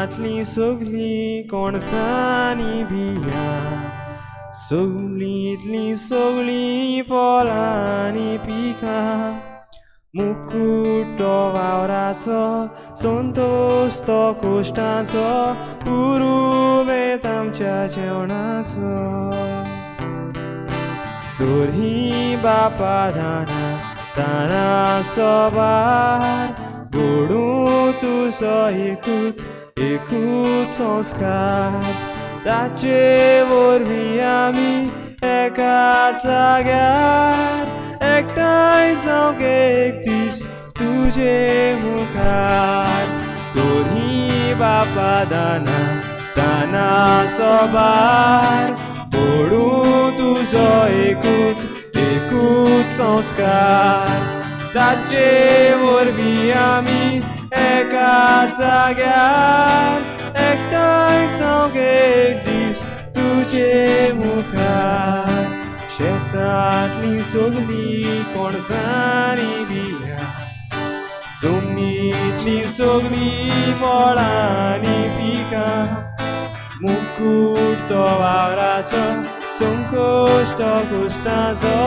शेतांतली सगळी कोणसांनी बिया, सगळींतली सगळी फळांनी पिकां, मुकुट तो वावराचो, संतोष तो कोश्टांचो, उरुमेत आमच्या जेवणाचो. तोरी बापा दाना दाना सोबार, घडूं तुजो एकूच संस्कार. ताचे वरवीं आमी एका जाग्यार एकठांय जावंक एक दीस तुजे मुखार. तोरी बापा दाना दाना सोबार, घडूं तुजो एकूच संस्कार. ताचे वरवीं आमी एका जाग्यार एकठांय जावंक एक दीस तुजे मुखार. शेतांतली सगळी कोणसांनी बिया, जमनींतली सगळी फळांनी पिकां, मुकुट तो वावराचो, संकोश तो कोश्टाचो,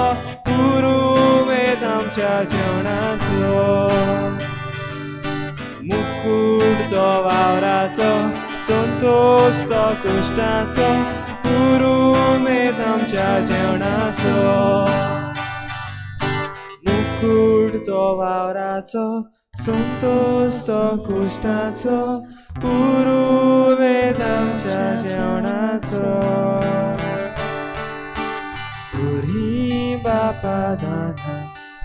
उरुमेत आमच्या जेवणाचो. मुकुट तो वावराचो, संतोष तो कोश्टाचो, उरुमेत आमच्या जेवणाचो. मुकुट तो वावराचो, संतोष तो कोश्टाचो, उरुमेत आमच्या जेवणाचो. तोरी बापा दाना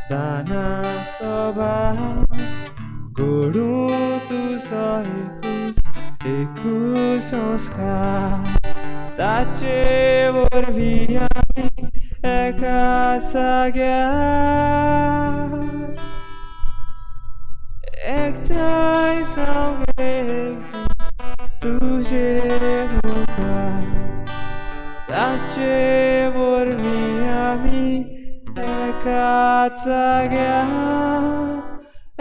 दाना सोबार, घडूं तुजो एकूच संस्कार. ताचे वरवीं आमी एका जाग्यार एकठांय जावंक एक दीस तुजे मुखार. ताचे वरवीं आमी एका जाग्यार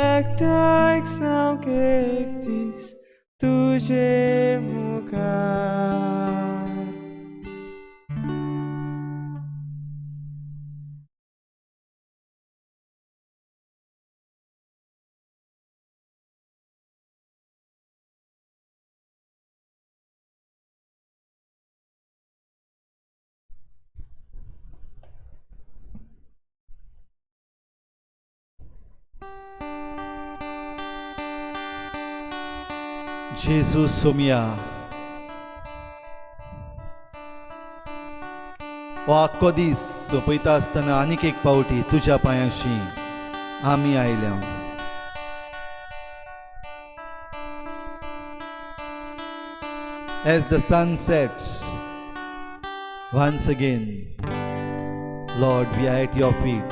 एकठांय जावंक एक दीस तुजे मुखार. जेजू सोमया, हो आख्खो दीस सोंपयता आसतना आनीक एक पावटी तुज्या पांयाशी आमी आयल्या. As the sun sets, once again, Lord, we are at your feet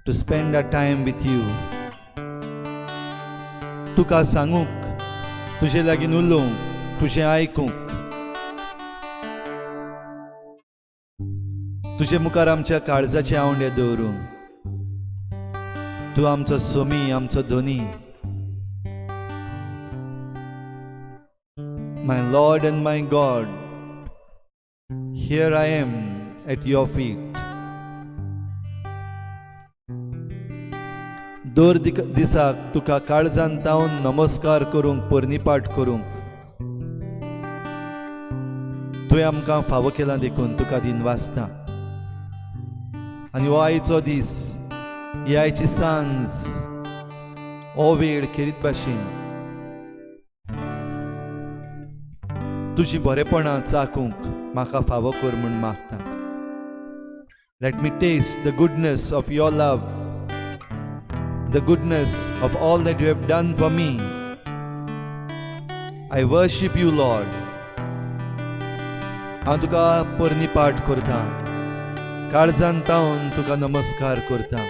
to spend our time with you. तुका सांगूंक, तुजे लागीं उलोवंक, तुजें आयकूंक, तुजे मुखार आमच्या काळजाचे आवंडे दवरूंक. तूं आमचो सोमी, आमचो Dhoni. My Lord and my God, here I am at your feet. दर दिसाक तुका काळजान तावन नमस्कार करूंक, परनीपाट करूंक तुवें आमकां फावो केलां देखून तुका दिनवासता. आनी हो आयचो दीस, ही आयची सांज, हो वेळ खेरीत भाशेन तुजी बरेपणां चाखूंक म्हाका फावो कर म्हूण मागता. Let me taste the goodness of your love, the goodness of all that you have done for me. I worship you, Lord. हांव तुका परनीपाट करता, काळजान तावन तुका नमस्कार करता.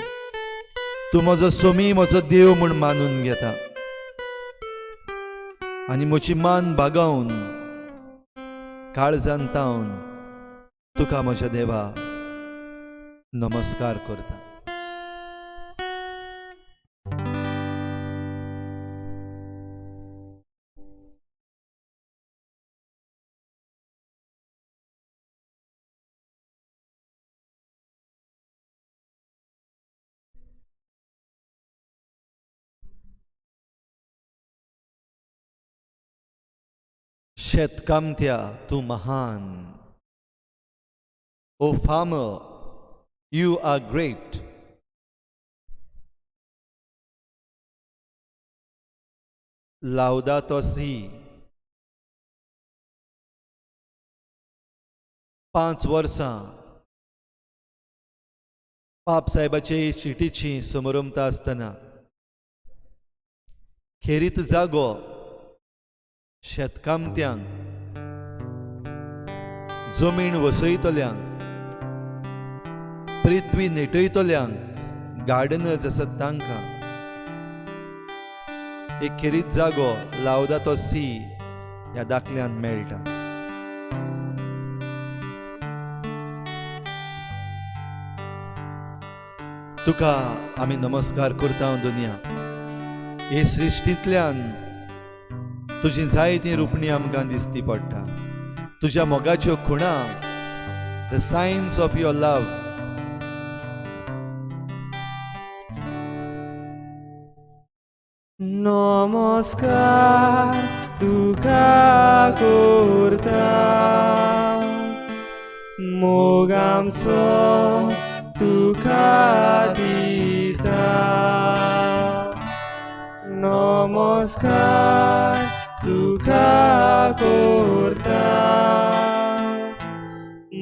तूं म्हजो सोमी, म्हजो देव म्हूण मानून घेता. आनी म्हजी मान बागावन काळजान तावन तुका म्हज्या देवा नमस्कार करता. Xetkamtea, तूं महान. O farmer, you are great. Laudato si. 5 वर्सां पाप साहेबाचे शिटीची समारंभ आसतना खेरीत जागो शेतकामत्यांक, जमीन वसयतल्यांक, पृथ्वी नेटयतल्यांक, गार्डनर्स आसात तांकां एक खेरीत जागो लावदातो सी ह्या दाखल्यान मेळटा. तुका आमी नमस्कार करता दुनिया. हे सृश्टींतल्यान तुजी जायतीं रुपणी आमकां दिसती पडटा. तुज्या मोगाच्यो खुणा, the science of your love. नमस्कार तुका करता, मोग आमचो तुका दिता. नमस्कार तुका करता,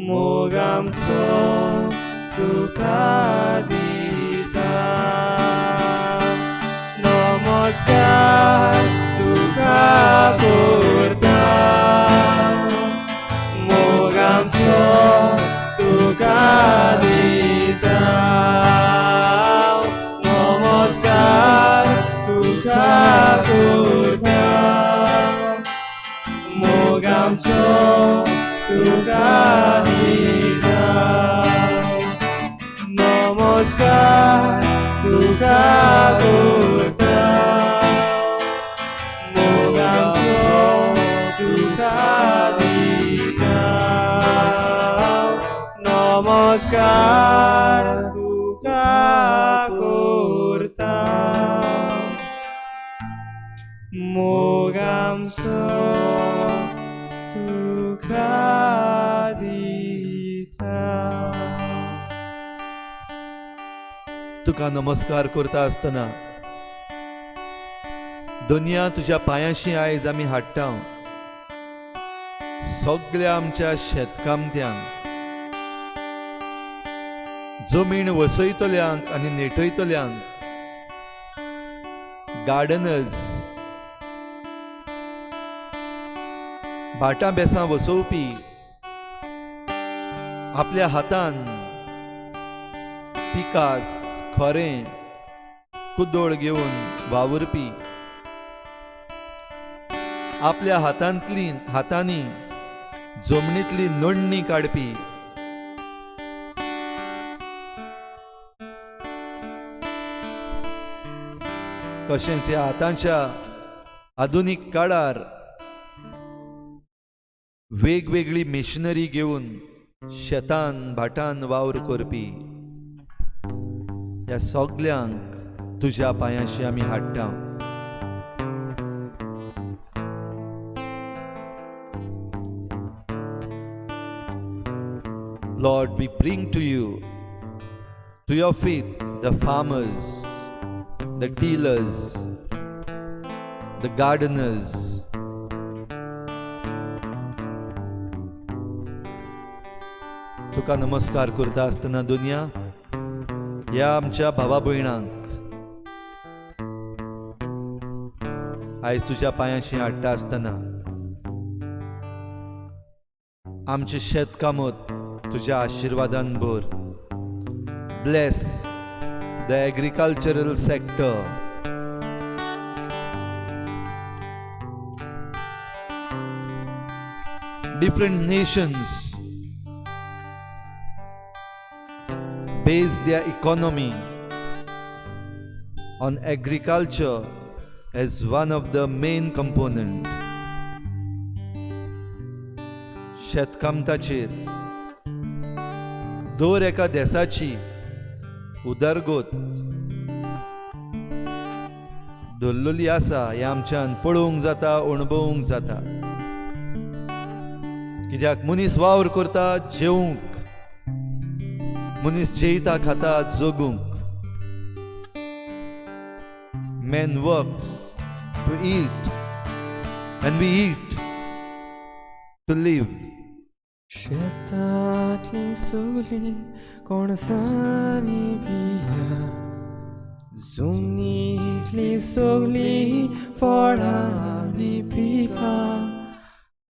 मोग आमचो तुका दिता. नमस्कार तुका करता, मोग आमचो तुका दिता. नमस्कार तुका करता, मोग आमचो तुका दिता. नमस्कार तुका करता, मोग आमचो तुका दिता. नमस्कार तुका करता, मोग आमचो तुका दिता. तुका नमस्कार करता आसतना दुनिया तुज्या पांयाशी आयज आमी हाडटा. सगळ्या आमच्या शेतकामत्यांक, जमीन वसयतल्यांक आनी नेटयतल्यांक, गार्डनर्स, भाटां बेसां वसोवपी, आपल्या हातान पिकास, खोरें, कुदळ घेवन वावुरपी, आपल्या हातांनी जमनींतली नडणी काडपी, तशेंच ह्या आतांच्या आधुनीक काळार वेगवेगळी मिशनरी घेवन शेतान भाटान वावर करपी ह्या सगल्यांक तुज्या पांयाशी आमी हाडटा. Lord, we bring to your feet, the farmers, the dealers, the gardeners. तुका नमस्कार करता आसतना दुनिया ह्या आमच्या भावा भयणांक आयज तुज्या पांयाशी हाडटा आसतना आमचे शेतकामत तुज्या आशिर्वादान भर. Bless the agricultural sector. Different nations base their economy on agriculture as one of the main component. शेतकामताचेर दर एका देशाची उदरगत धरलेली आसा हें आमच्यान पळोवंक जाता, अणभवूंक जाता. कित्याक मनीस वावर करता जेवूंक, मनीस जेयता खाता जगूंक. Man works to eat and we eat to live. शेतातली सगळी कोणसानी बिया, जमनीतली सगळी फळांनी पिकां,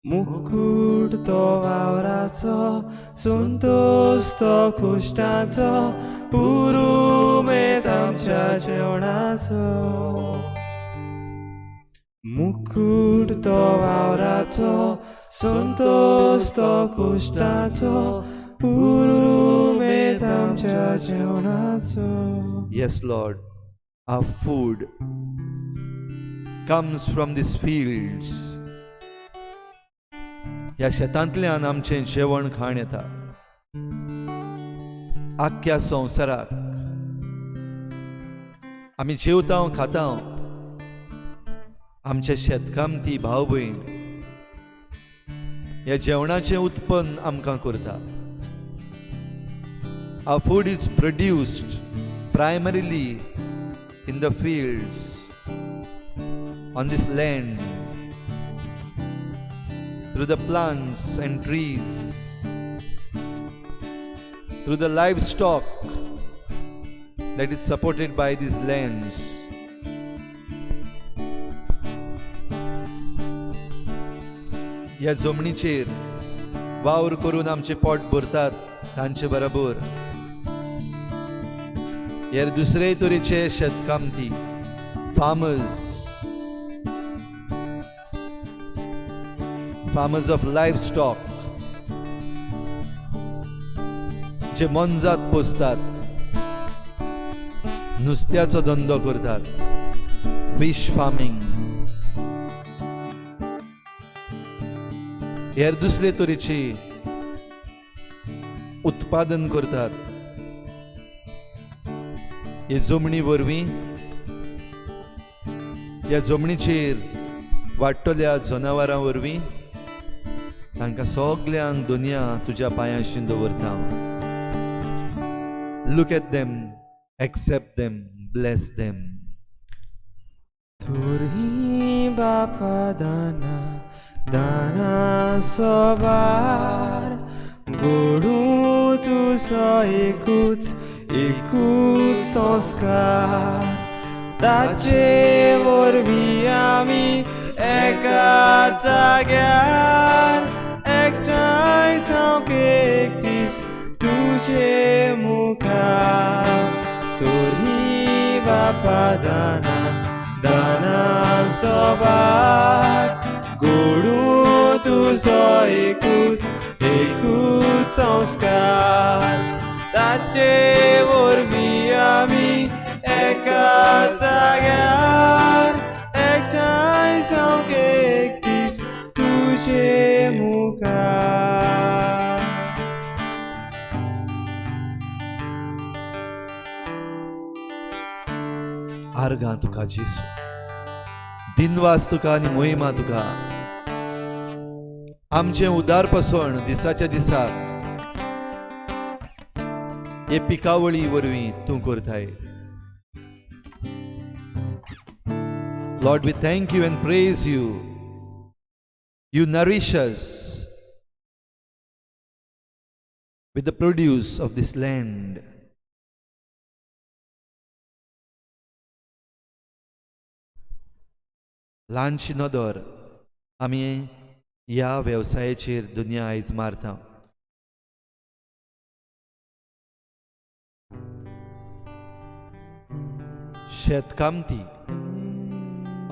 मुकुट तो वावराचो, संतोष तो कुश्टाचो, पुरुमेत आमच्या जेवणाचो. मुकुट तो वावराचो, संतोष तो कुश्टाचो, पुरुमेत आमच्या जेवणाचो. Yes, Lord, our food comes from these fields. ह्या शेतांतल्यान आमचें जेवण खाण येता. आख्ख्या संवसाराक आमी जेवता खाता आमचे शेतकामती भाव भयण ह्या जेवणाचें उत्पन्न आमकां करता. Our food is produced primarily in the fields, on this land, through the plants and trees, through the livestock that is supported by these lands. ह्या जमनीचेर वावर करून आमचे पोट भरतात तांचे बरोबर ह्या दुसरे तरेचे शेतकामती, farmers of livestock, जे मोनजात पोसतात, नुस्त्याचो धंदो करतात, फिश फार्मिंग. हेर दुसरे तरेची उत्पादन करतात. हे जमनी वरवीं ह्या जमनीचेर वाडटल्या जनावरां वरवीं तांकां सगल्यांक दुनिया तुज्या पांयाशीं दवरता. Look at them, accept them, bless them. तुरी बापा दाना दाना सोबार, गोडू तुझो एकूच संस्कार. ताचे वरवीं आमी एका जाग्यार एकठांय जावंक एक दीस तुजे मुखार. तुरी बापा दाना दाना सोबार, गोडू तुझो एकूच संस्कार. ताचे वरवीं आमी एका जाग्यार एकठांय जावंक एक दीस तुजे मुखार. आर्गां तुका जेसू, दिनवास तुका आनी मोहिमा तुका. आमचें उदारपसण दिसाच्या दिसाक हे पिकावळी वरवीं तूं करताय. Lord, we thank you and praise you. You nourish us with the produce of this land. ल्हानशी नदर आमी ह्या वेवसायाचेर दुनिया आयज मारता. शेतकामती,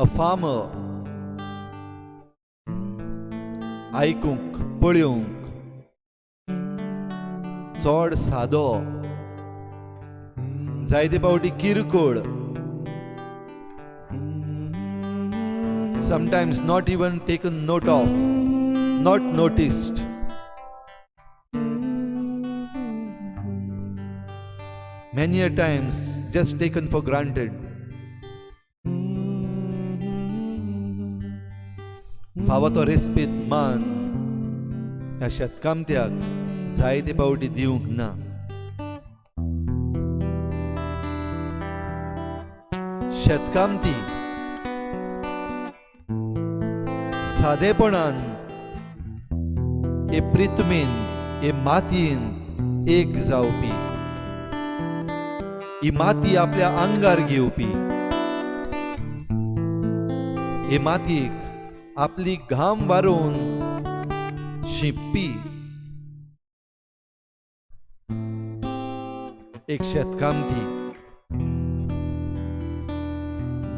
a farmer, आयकूंक पळयोवंक चड सादो, जायते पावटी किरकोळ, sometimes not even taken note of, not noticed. Many a times just taken for granted. Fawa to respit man ह्या शेतकामत्याक जायते पावटी दिवंक ना. शेतकामती सादेपणान हे प्रितमेन हे मातयेन एक जावपी, ही माती आपल्या आंगार घेवपी, हे मातयेक आपली घाम वारोवन शिंपपी एक शेतकामती,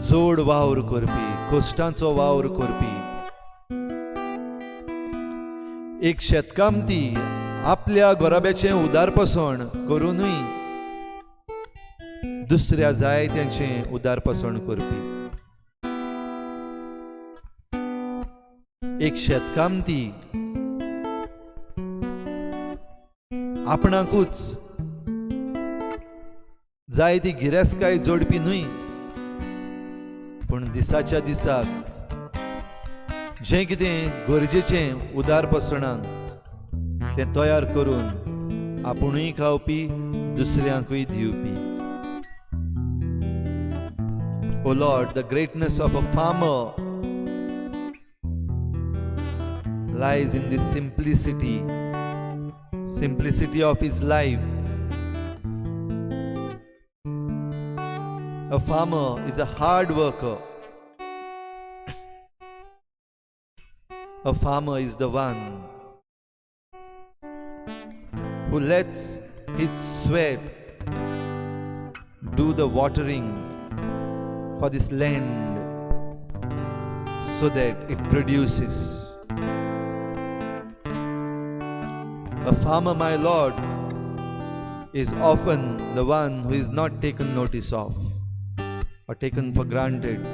जोड वावर करपी, कश्टांचो वावर करपी एक शेतकामती आपल्या गोरब्याचें उदारपसण करूनय दुसऱ्या जायत्यांचें उदारपसण करपी एक शेतकामती आपणाकूच जायती गिरेस्तकाय जोडपी न्हय, पूण दिसाच्या दिसाक जें कितें गरजेचें उदारपसणांक तें तयार करून आपुणूय खावपी, दुसऱ्यांकूय दिवपी. O Lord, the greatness of a farmer lies in the simplicity of his life. A farmer is a hard worker. A farmer is the one who lets his sweat do the watering for this land so that it produces. A farmer, my Lord, is often the one who is not taken notice of or taken for granted,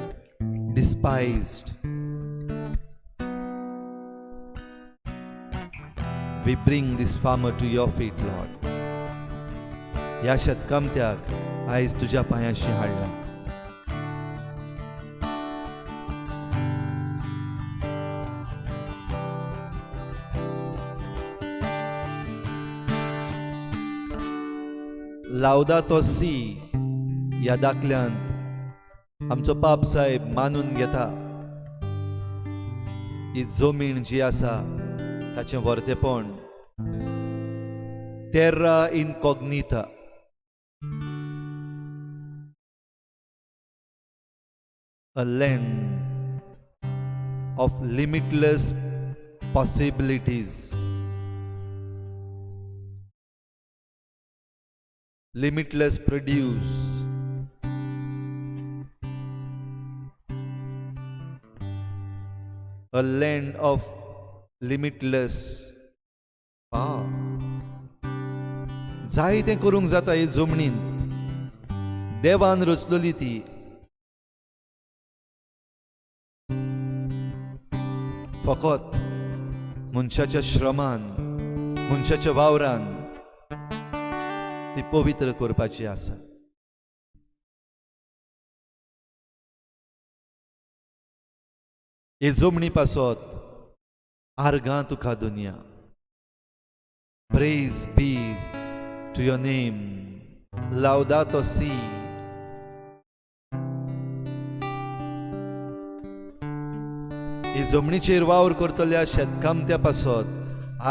despised. We bring this farmer to your feet, Lord. या शेतकामत्याक आयज तुज्या पांयाशी हाडला. लावदातो सी ह्या दाखल्यांत आमचो पाप साहेब मानून घेता ही जमीन जी आसा ताचें वर्तेपण terra incognita, a land of limitless possibilities, limitless produce, a land of limitless power. जायतें करूंक जाता हे जमनींत, देवान रचलेली ती. फकत मनशाच्या श्रमान, मनशाच्या वावरान ती पवित्र करपाची आसा. हे जमनी पासत आर्गां तुका दुनिया. Praise be to your name, Laudato Si. ही जमनीचेर वावर करतल्या शेतकामत्या पासत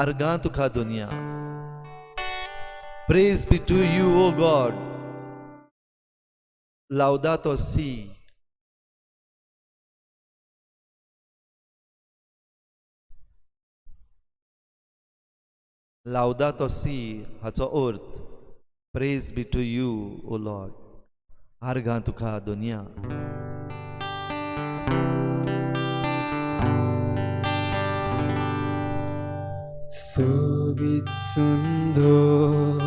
आर्गां तुका दुनिया. Praise be to you, O God, Laudato Si. Laudato Si हाचो अर्थ Praise be to you, O Lord. आर्गां तुका दुनिया. सोबीत सुंदर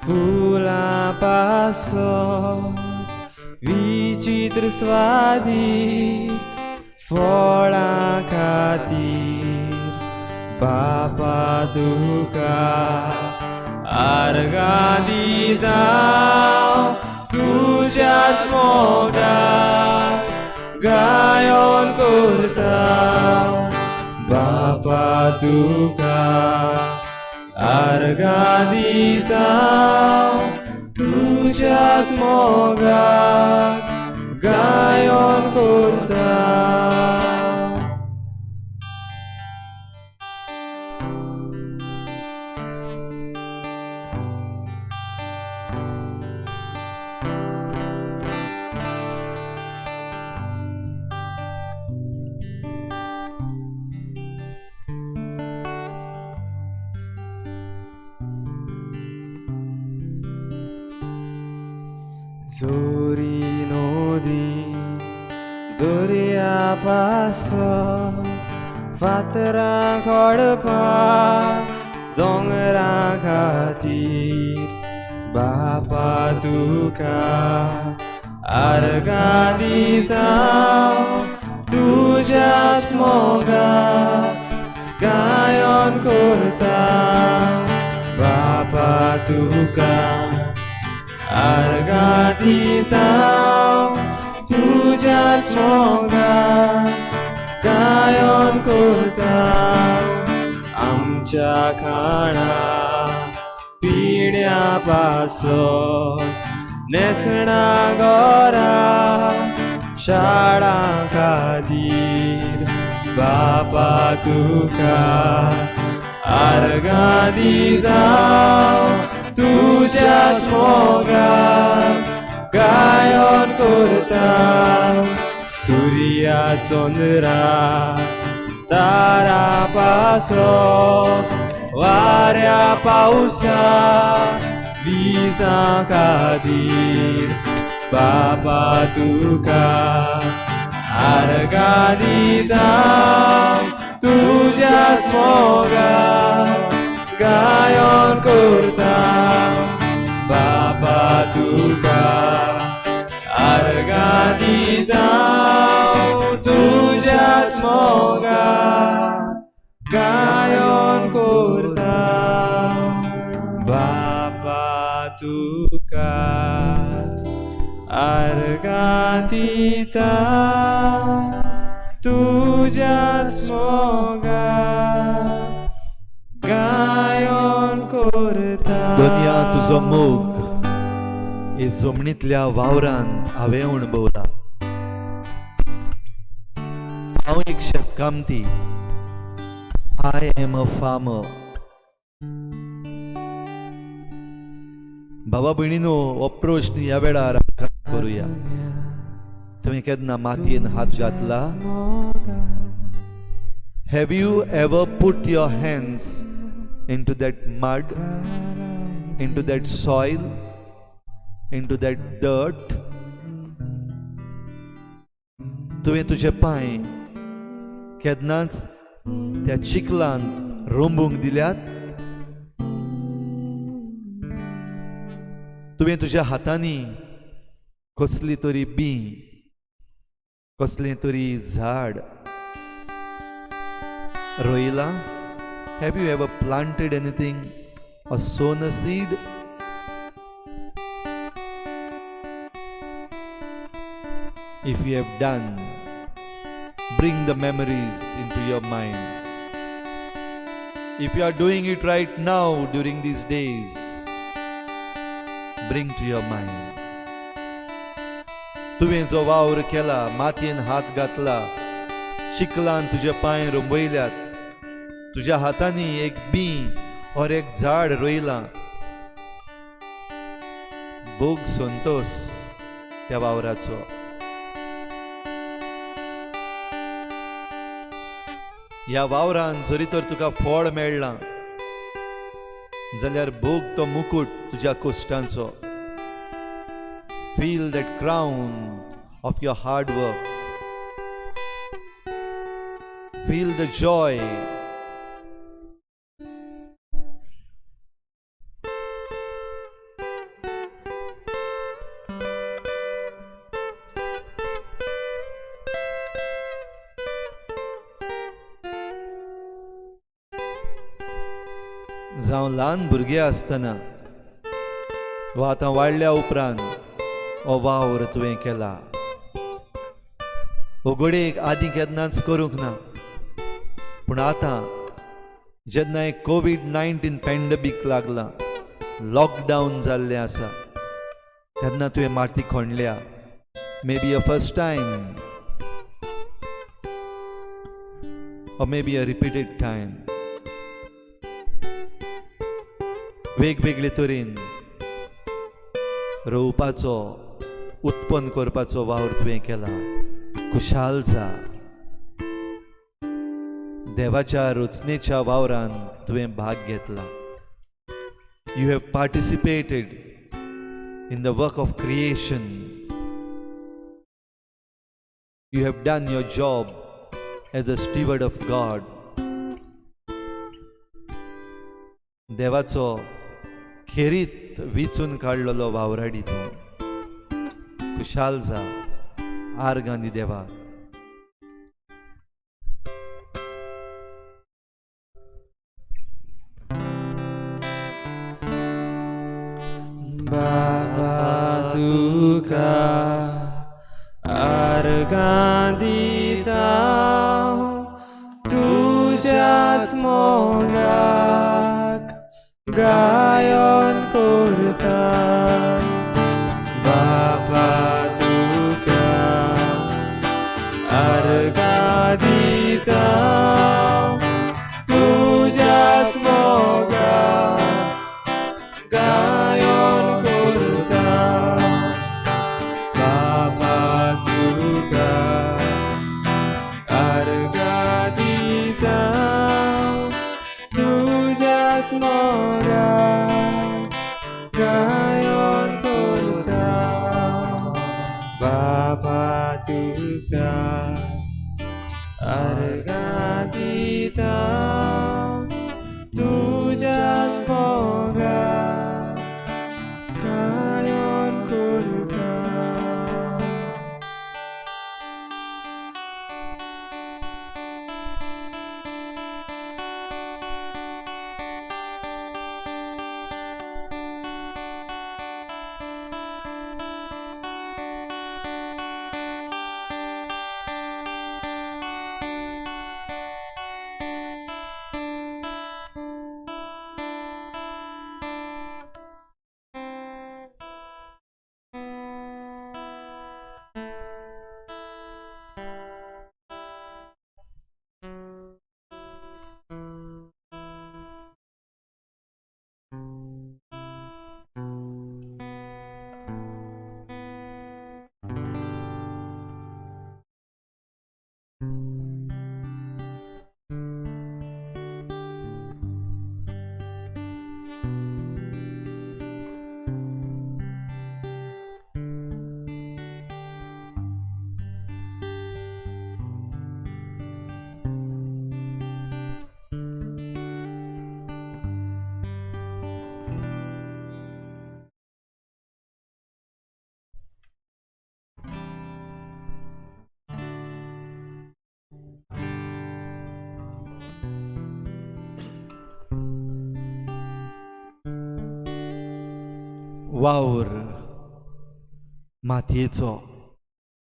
फुलां पासत विचित्र स्वादी फळां खातीर बापा तुका आर्गां दिता तुज्याच मोगाक गायन करता. बापा तुका आर्गां दिता तुज्याच मोगाक गायन करता. जोरी नदी दर्या पासो फातरां घडपाक दोंगरां खातीर बापा तुका आर्गां दिता तुज्याच मोगाक गायन करता. बापा तुका आर्गां दिता तुज्याच मोगाक गायन करता. आमच्या खाणाक पिड्या पासत नेसणा घरां शाळा खातीर बापा तुका आर्गां दिता तुज्याच मोगाक गायन करता. सुर्या चंद्रा तारा पासो वाऱ्या पावसा विजां खातीर बापा तुका आर्गां दिता तुज्याच मोगाक गायन करता. बापा तुका आर्गां दिता तुज्याच मोगाक गायन करता. बापा तुका आर्गां दिता तुज्याच मोगाक गायन करता. दोनया तुजो मोग हे जमनींतल्या वावरान हांवें अणभवला. हांव एक शेतकामती. I am a farmer. बाबा भयणीनो, हो प्रश्न ह्या वेळार करूया. तुवें केन्ना मातयेन हात घातला? Have you ever put your hands into that mud, into that soil, into that dirt? तुवें तुजे पांय केन्नाच त्या चिखलान रोंबूंक दिल्यात? तुवें तुज्या हातांनी कसली तरी बीं, कसलें तरी झाड रोयला? Have you ever planted anything or sown a seed? If you have done, bring the memories into your mind. If you are doing it right now during these days, bring to your mind. तुवें जो वावर केला, मातयेन हात घातला, चिखलान तुजे पांय रोंबयल्यात, तुज्या हातांनी एक बीं और एक झाड रोयलां, भोग संतोष त्या वावराचो. ह्या वावरान जरी तर तुका फळ मेळ्ळां जाल्यार भोग तो मुकुट तुज्या कश्टांचो. Feel that crown of your hard work. Feel the joy. जावं ल्हान भुरगे आसतना वा आतां वाडल्या उपरांत हो वावर तुवें केला. हो घडयेक आदीं केन्नाच करूंक ना, पूण आतां जेन्ना एक कोविड-19 पॅन्डेमिक लागला, लॉकडावन जाल्लें आसा, तेन्ना तुवें माती खणल्या. Maybe a first time or maybe a repeated time. वेगवेगळे तरेन रोवपाचो, उत्पन्न करपाचो वावर तुवें केला. खुशाल जा. देवाच्या रचनेच्या वावरान तुवें भाग घेतला. You have participated in the work of creation. You have done your job as a steward of God. देवाचो खेरीत विचून काडलेलो वावराडी तूं. खुशाल जा. आर्गांदी देवा. बाबा तुका आर्गां दिता तुज्याच मोगाक गायन करता. बाबा तुका आर्गां दिता तुज्याच मोगाक गायन करता. बाबा तुका आर्गां दिता तुज्याच मोगाक गायन करता. बाबा तुका आर्गां दिता तुज्याच मोगाक गायन करता. वावर मातयेचो,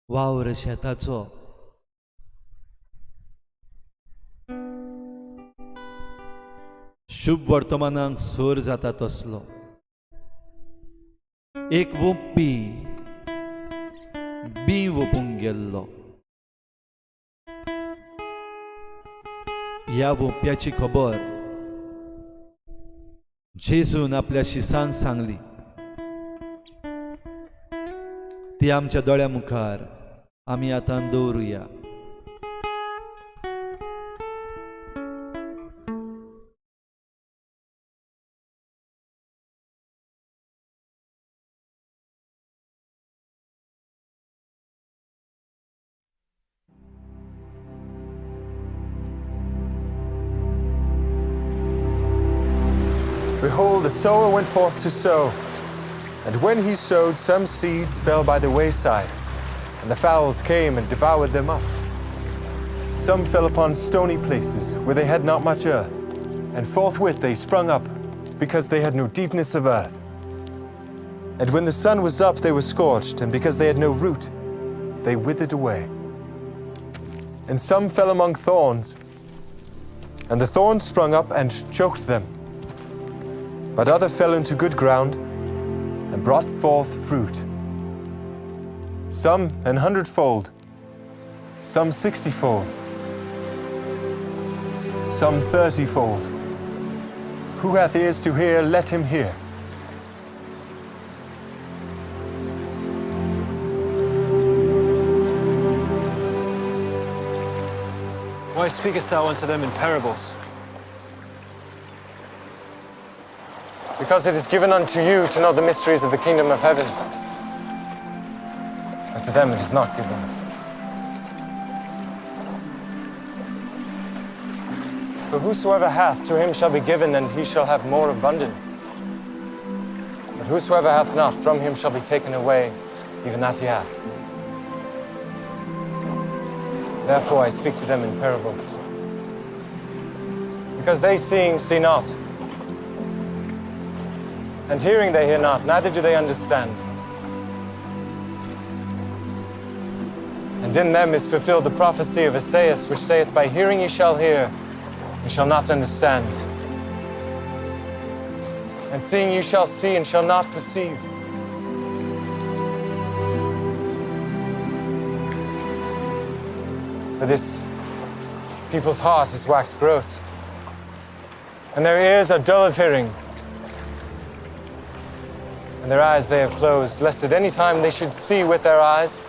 वावर शेताचो, शुभ वर्तमानाक सोर जाता तसलो. एक वोंपी बी वोपूंक गेल्लो. ह्या वोंप्याची खबर जेजून आपल्या शिसान सांगली. ती आमच्या दोळ्या मुखार आमी आतां दवरुया. Behold, the sower went forth to sow. And when he sowed, some seeds fell by the wayside, and the fowls came and devoured them up. Some fell upon stony places where they had not much earth, and forthwith they sprung up, because they had no deepness of earth. And when the sun was up, they were scorched, and because they had no root, they withered away. And some fell among thorns, And the thorns sprung up and choked them. But other fell into good ground and brought forth fruit. Some 100-fold, some 60-fold, some 30-fold. Who hath ears to hear, let him hear. Why speakest thou unto them in parables? Because it is given unto you to know the mysteries of the kingdom of heaven. But to them it is not given. For whosoever hath, to him shall be given, and he shall have more abundance. But whosoever hath not, from him shall be taken away, even that he hath. Therefore I speak to them in parables. Because they seeing see not, and hearing they hear not, neither do they understand. And in them is fulfilled the prophecy of Esaias, which saith, By hearing ye shall hear, ye shall not understand. And seeing ye shall see, and shall not perceive. For this people's heart is waxed gross, and their ears are dull of hearing, and their eyes they have closed, lest at any time they should see with their eyes,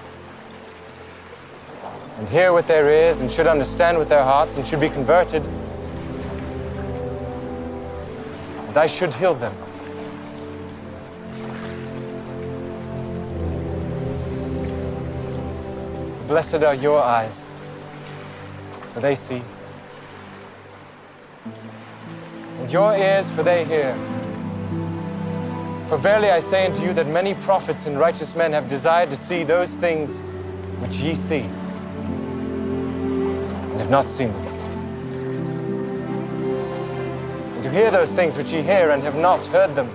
and hear with their ears, and should understand with their hearts, and should be converted, and I should heal them. Blessed are your eyes, for they see, and your ears, for they hear. For verily I say unto you that many prophets and righteous men have desired to see those things which ye see, and have not seen them, and to hear those things which ye hear, and have not heard them.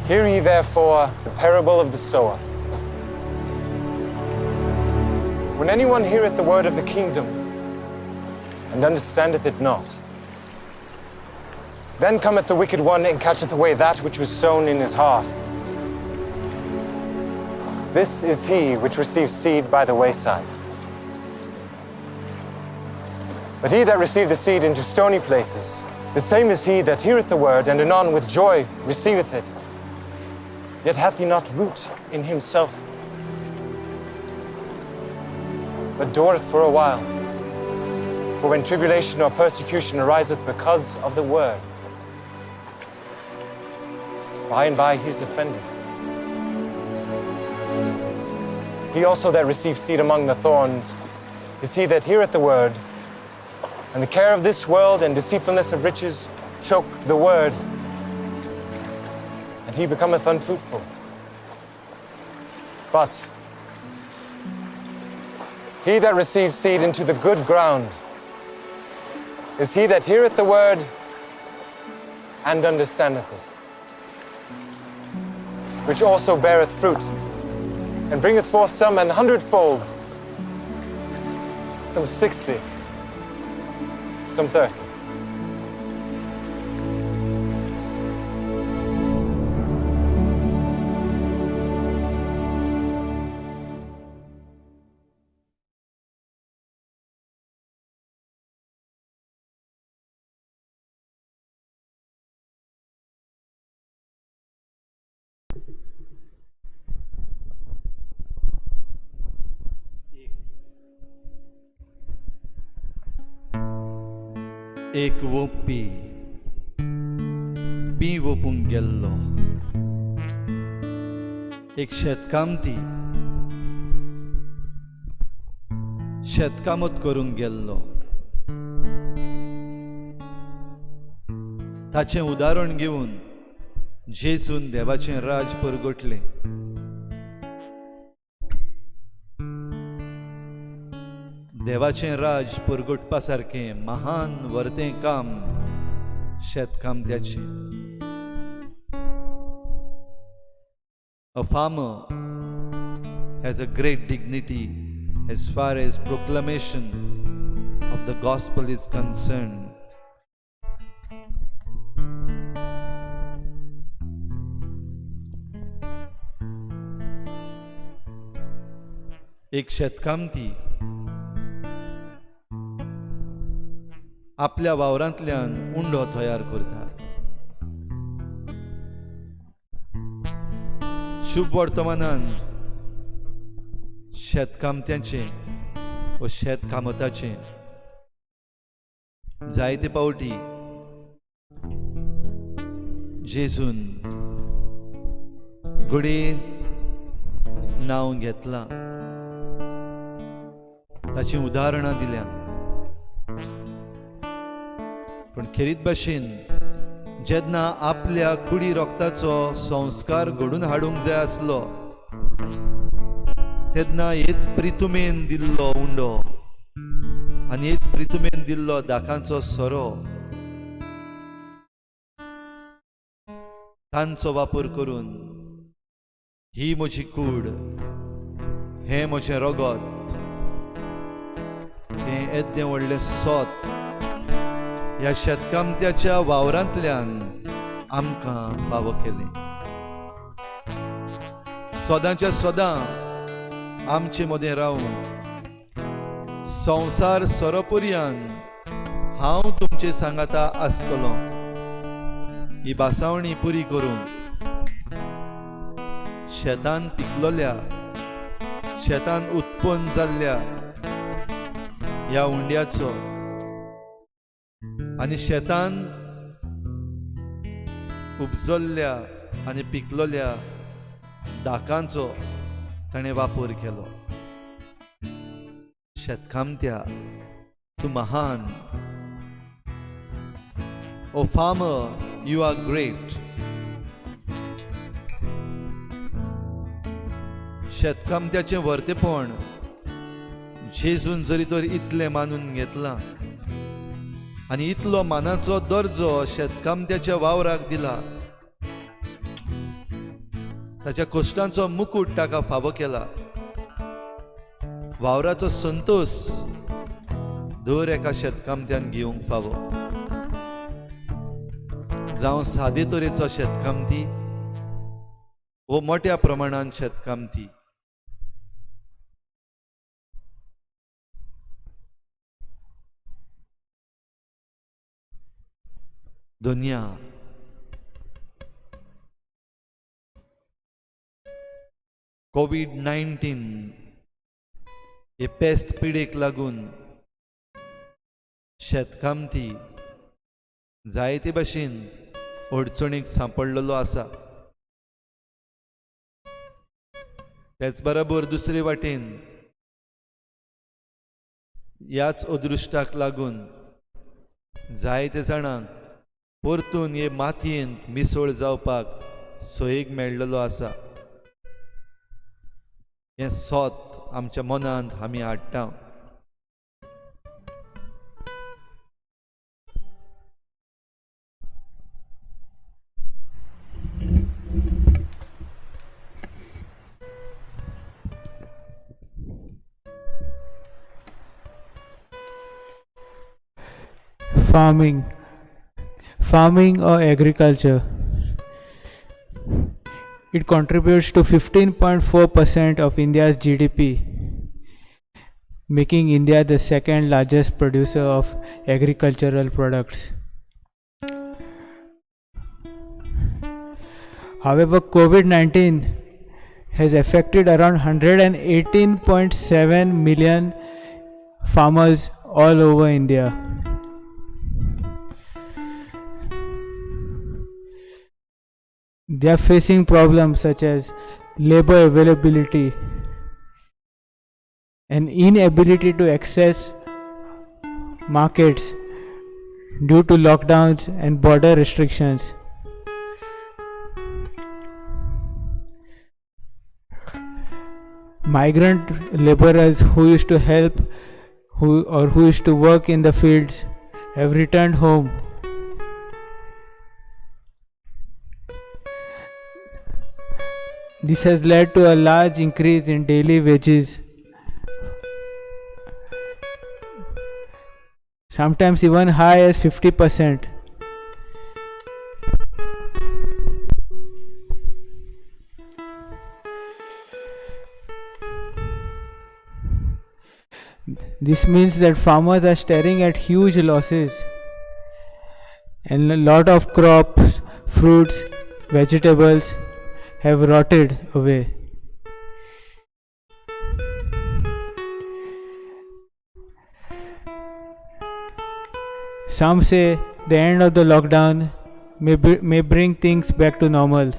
Hear ye therefore the parable of the sower. When anyone heareth the word of the kingdom, and understandeth it not, then cometh the wicked one, and catcheth away that which was sown in his heart. This is he which receives seed by the wayside. But he that received the seed into stony places, the same is he that heareth the word, and anon with joy receiveth it. Yet hath he not root in himself, but dureth for a while. For when tribulation or persecution ariseth because of the word, by and by he is offended. He also that receives seed among the thorns is he that heareth the word, and the care of this world and deceitfulness of riches choke the word, and he becometh unfruitful. But he that receives seed into the good ground is he that heareth the word and understandeth it, which also beareth fruit, and bringeth forth some 100-fold, some 60, some 30. एक वोपी B वोपूंक गेल्लो एक शेतकामती शेतकामत करूंक गेल्लो ताचें उदाहरण घेवन जेजून देवाचें राज परगटलें. देवाचें राज परगटपा सारकें महान वर्तें काम शेतकामत्याचें. A farmer has a great dignity as far as proclamation of the gospel is concerned. एक शेतकामती आपल्या वावरांतल्यान उंडो तयार करता. शुभ वर्तमानान शेतकामत्याचे व शेतकामताचे जायते पावटी जेजून घडये नांव घेतलां, ताची उदाहरणां दिल्या. पण खेरीत भाशेन जेन्ना आपल्या कुडी रोगताचो संस्कार घडून हाडूंक जाय आसलो तेन्ना हेच प्रितुमेन दिल्लो उंडो आनी हेच प्रितुमेन दिल्लो दाकांचो सोरो तांचो वापर करून ही म्हजी कूड, हें म्हजें रगत, तें येदें व्हडलें सोत ह्या शेतकामत्याच्या वावरांतल्यान आमकां फावो केलें. सदांच्या सदां आमचे मदें रावन संवसार सोरोपर्यंत हांव तुमचे सांगाता आसतलों ही बासावणी पुरी करून शेतान पिकलोल्या, शेतान उत्पन्न जाल्ल्या ह्या उंड्याचो आनी शेतान उपजल्ल्या आनी पिकलोल्या दाकांचो ताणें वापर केलो. शेतकामत्या, तूं महान. ओ फार्मर, यू आर ग्रेट. शेतकामत्याचें वर्तेपण जेजून जरी तर इतलें मानून घेतलां आनी इतलो मानाचो दर्जो शेतकामत्याच्या वावराक दिला, ताच्या कश्टांचो मुकूट ताका फावो केला. वावराचो संतोष दर एका शेतकामत्यान घेवंक फावो. जावं सादे तरेचो शेतकामती वो मोठ्या प्रमाणान शेतकामती. दुनिया कोविड-19 हे पेस्ट पिडेक लागून शेतकामती जायते भाशेन अडचणीक सांपडलेलो आसा. तेच बरोबर दुसरे वाटेन ह्याच अदृश्टाक लागून जायते जाणांक परतून हे मातयेंत मिसळ जावपाक सोयेक मेळ्ळेलो आसा. हें सोत आमच्या मनांत आमी हाडटा. Farming or agriculture, it contributes to 15.4% of India's GDP, making India the second largest producer of agricultural products. However, COVID-19 has affected around 118.7 million farmers all over India. They are facing problems such as labor availability and inability to access markets due to lockdowns and border restrictions. Migrant laborers who used to help who used to work in the fields have returned home. This has led to a large increase in daily wages, sometimes even high as 50%. This means that farmers are staring at huge losses, and a lot of crops, fruits, vegetables have rotted away. Some say the end of the lockdown may bring things back to normal,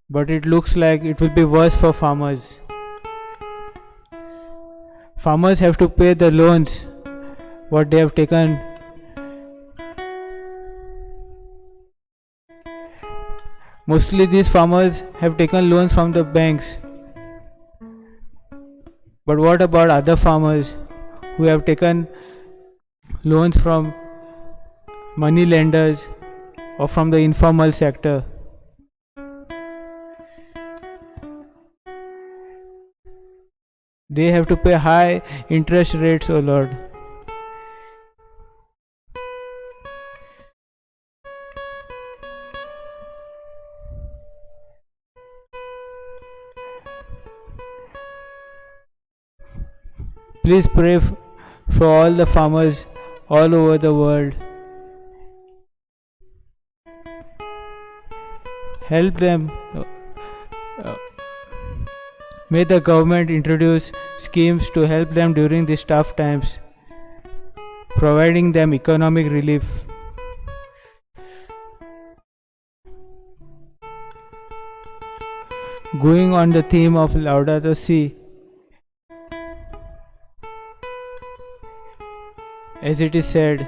but it looks like it will be worse for farmers. Farmers have to pay the loans what they have taken. Mostly these farmers have taken loans from the banks. But what about other farmers who have taken loans from money lenders or from the informal sector? They have to pay high interest rates, oh Lord. Please pray for all the farmers all over the world. Help them. May the government introduce schemes to help them during these tough times, providing them economic relief. Going on the theme of Laudato Si, as it is said,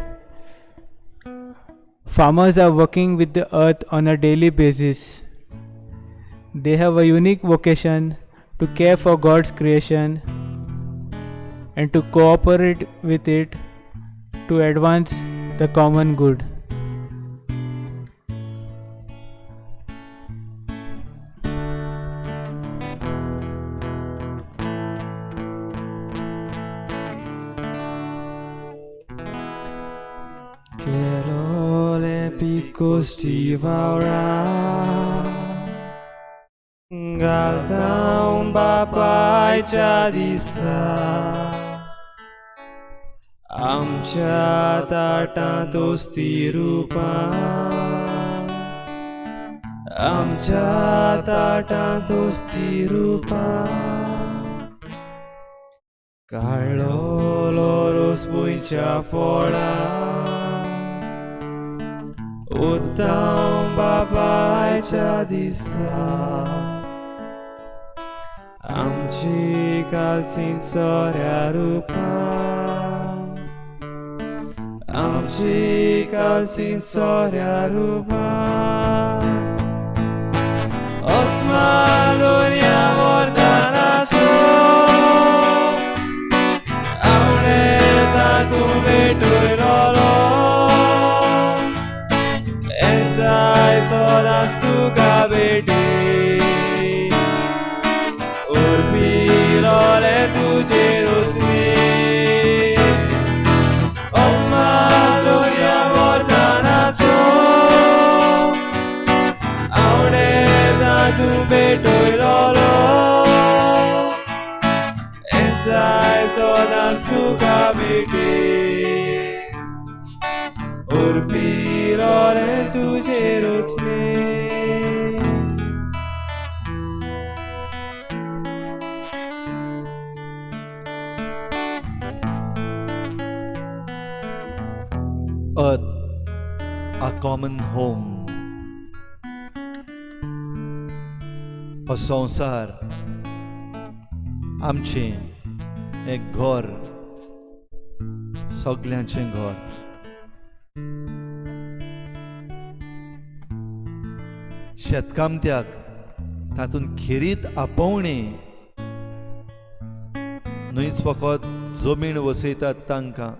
farmers are working with the earth on a daily basis. They have a unique vocation to care for God's creation and to cooperate with it to advance the common good. Che le piccosti vaura Galta un babai jadisa Amcha tata tosti rupa Amcha tata tosti rupa Carlo loros buincia fora Uttam babai jadisa Amchi kalsin sorya rupa Amchi kalsin sorya rupa Otsma lunia vordana so Auneta tu betu lolo Enzai sodas tu kabeti Urpilole tuje rutni Osma gloria vordana so Auneda tu betu lolo Enzai sodas tu kabeti Urpilole tuje rutni Earth, a common home. हो संसार आमचें एक घर सगल्यांचें घर शेतकामत्याक तातूंत खेरीत आपोवणें न्हयच फकत जमीन वसयतात तांकां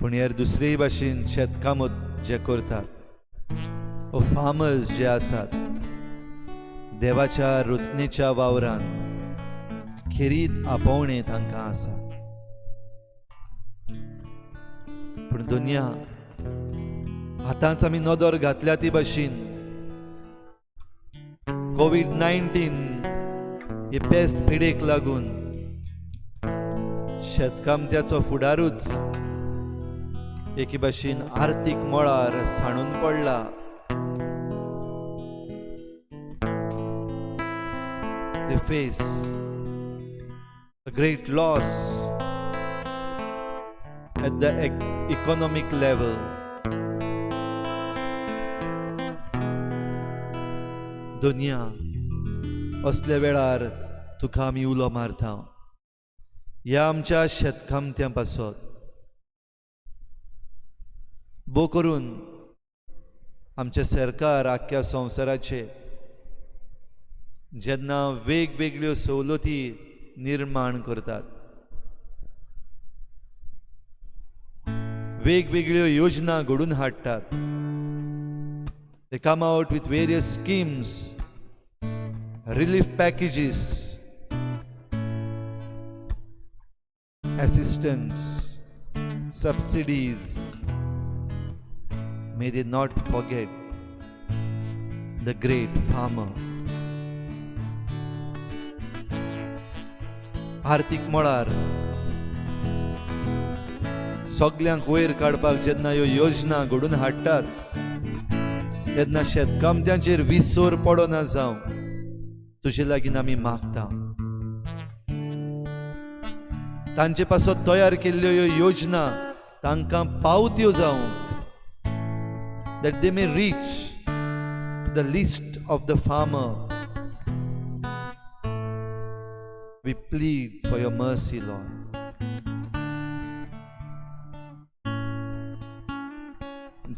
पूण ह्या दुसरेय भाशेन शेतकामत जे करतात फार्मर्स जे आसात देवाच्या रचनेच्या वावरान खेरीत आपोवणे तांकां आसा. पूण दुनिया आतांच आमी नदर घातल्या ती भाशेन कोविड-19 हे पेस्ट पिडेक लागून शेतकामत्याचो फुडारूच एके भाशेन आर्थीक मळार साणून पडला. They face a great loss at the economic level. दुनिया असल्या वेळार तुका आमी उलो मारता ह्या आमच्या शेतकामत्या पासत. बो करून आमचे सरकार आख्या संवसाराचे जेन्ना वेगवेगळ्यो सवलती निर्माण करतात, वेगवेगळ्यो योजना घडून हाडटात, they come out with various schemes, relief packages, assistance, subsidies. May they not forget the great farmer. आर्थीक मळार सगल्यांक वयर काडपाक जेन्ना ह्यो योजना घडून हाडटात तेन्ना शेतकामत्यांचेर विसर पडना जावं तुजे लागीं आमी मागता. तांचे पासत तयार केल्ल्यो ह्यो योजना तांकां पावत्यो जावंक, that they may reach to the list of the farmer. We plead for your mercy, Lord.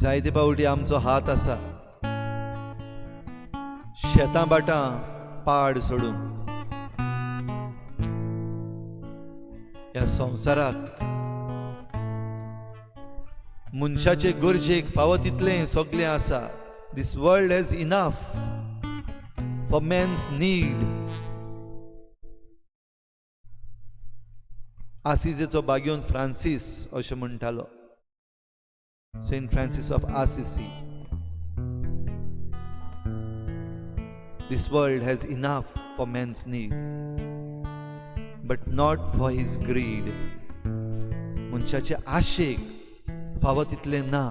जायते पावटी आमचो हात आसा शेतां बाटां पाड सोडून ह्या संवसाराक मनशाचे गरजेक फावो तितलें सगळें आसा. This world has enough for man's need. आसिजेचो बागयोन फ्रांसीस अशें म्हणटालो, saint Francis of Assisi. This world has enough for man's need, but not for his greed. मनशाचे आशेक फावो तितलें ना.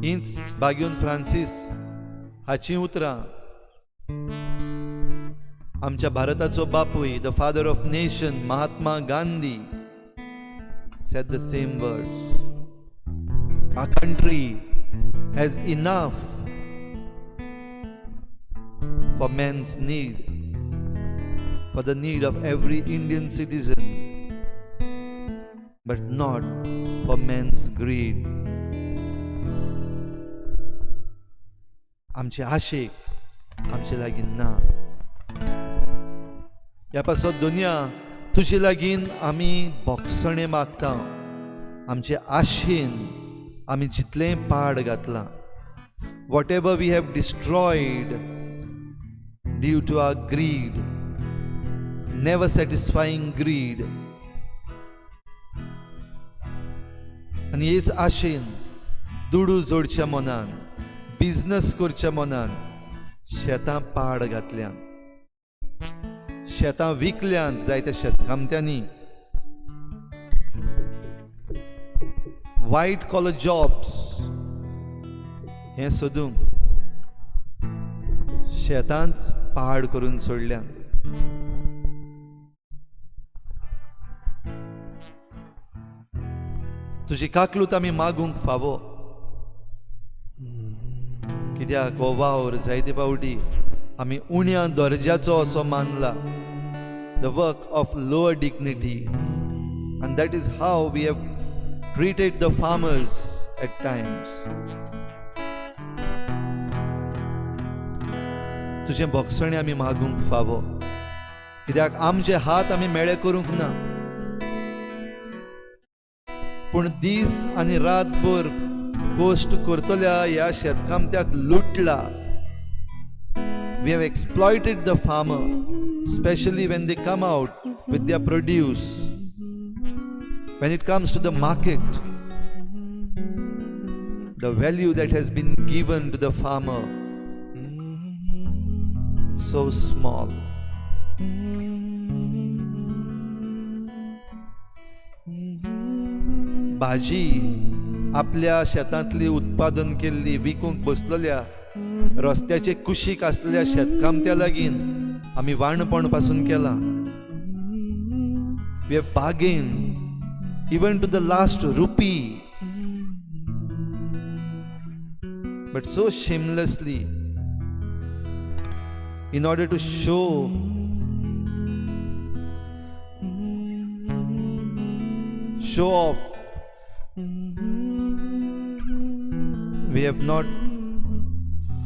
हीच बागयोन फ्रांसीस हाची उतरां आमच्या भारताचो बापूय, the father of nation, Mahatma Gandhi said the same words. Our country has enough for man's need, for the need of every Indian citizen, but not for man's greed. आमचे आशेक आमचे लागीं ना. ह्या पासत दुनिया तुजे लागीं आमी भोगसणे मागता. आमचे आशेन आमी जितलें पाड घातलां, whatever we have destroyed due to our greed, never satisfying greed, आनी हेच आशेन दुडू जोडच्या मनान, बिझनस करच्या मनान शेतां पाड घातल्यान, शेतां विकल्यान जायत्या शेतकामत्यांनी. वायट कॉलर जॉब्स हे सोदूंक शेतांच पाड करून सोडल्यान. तुजी काकलूत आमी मागूंक फावो, कित्याक हो वावर जायते पावटी आमी उण्या दर्ज्याचो असो मानला, the work of lower dignity, and that is how we have treated the farmers at times. तुझे भोगसणे आमी मागूंक फावो, कित्याक आमचे हात आमी मेळे करूंक ना, पूण दीस आनी रातभर गोष्ट करतल्या ह्या शेतकामत्याक लुटला. We have exploited the farmer, especially when they come out with their produce. When it comes to the market, the value that has been given to the farmer, it's so small. भाजी आपल्या शेतांतली उत्पादन केल्ली विकूंक बसलेल्या रस्त्याचे कुशीक आसलेल्या शेतकामत्या लागीं आमी वाणपण पासून केला. We have bargained even to the last rupee, but so shamelessly, in order to show off. We have not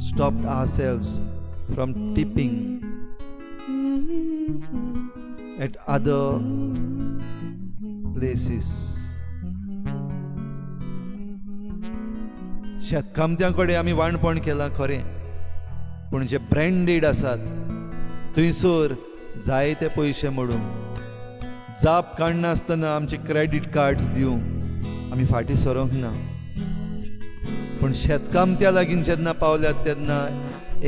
stopped ourselves from tipping at other places. शेतकामत्यांकडे आमी वाणपण केलां खरें, पूण जे ब्रँडेड आसात थंयसर जायते पयशे मोडून जाप काडनासतना आमचे क्रेडिट कार्ड्स दिवंक आमी फाटीं सरोंक ना. पूण शेतकामत्या लागीं जेन्ना पावल्यात तेन्ना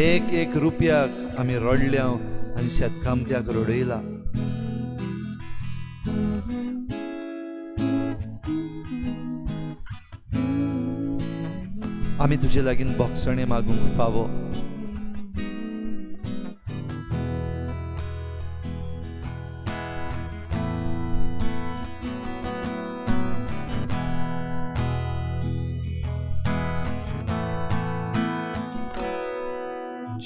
एक एक रुपयाक आमी रडल्या आनी शेतकामत्याक रडयला. आमी तुजे लागीं बोगसणे मागूंक फावो.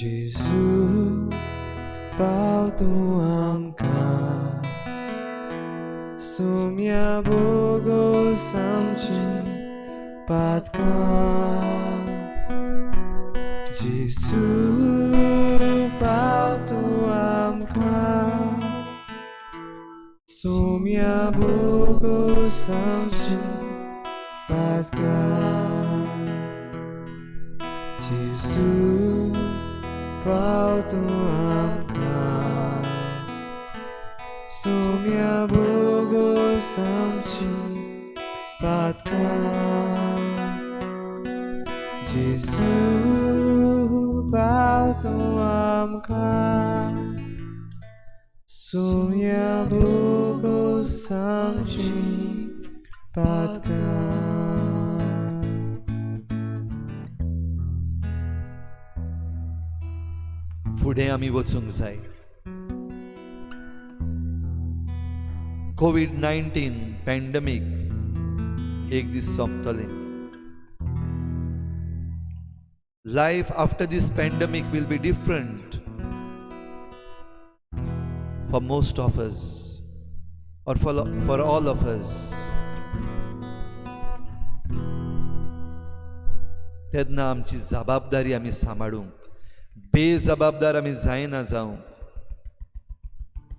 Jesu, pał tu amka, sumia Bogu samci patka. Jesu, pał tu amka, sumia Bogu samci patka. Jesu, pał tu amka, sumia Bogu samci patka. Jesu, pał tu amka, sumia Bogu samci patka. फुडें आमी वचूंक जाय. कोविड-19 pandemic एक दीस सोंपतलें. Life after this pandemic will be different for most of us, or for all of us. तेन्ना आमची जबाबदारी आमी सांबाळूंक, बेजबाबदार आमी जायना जावंक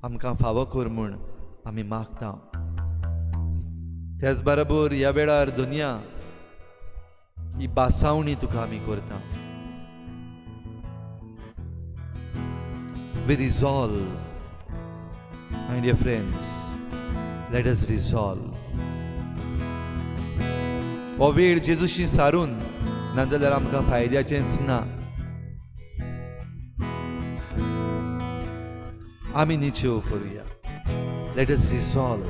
आमकां फावो कर म्हूण आमी मागता. त्याच बरोबर ह्या वेळार दुनिया ही बासावणी तुका आमी करता. We resolve, my dear friends, let us resolve. हो वेळ जेजूशी सारून नाजाल्यार आमकां फायद्याचेंच ना. आमी निचेव करुया. Let us resolve.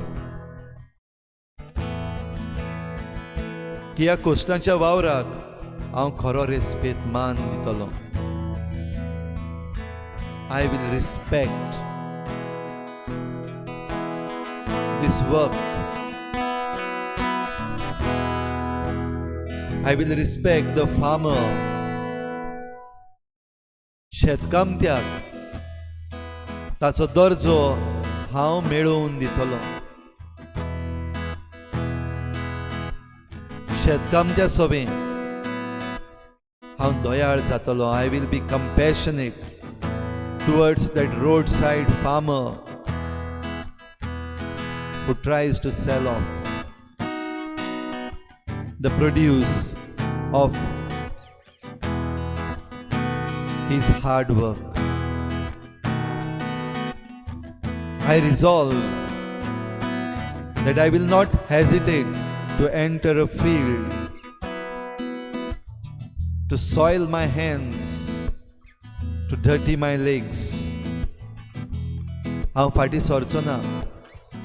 की ह्या कोश्टांच्या वावराक हांव खरो रेस्पेत मान दितलो. I will respect this work. I will respect the farmer. शेतकामत्याक ताचो दर्जो हांव मेळोवन दितलो. शेतकामत्या सवें हांव दयाळ जातलो. I will be compassionate towards that roadside farmer who tries to sell off the produce of his hard work. I resolve that I will not hesitate to enter a field, to soil my hands, to dirty my legs. हांव फाटी सरचो ना,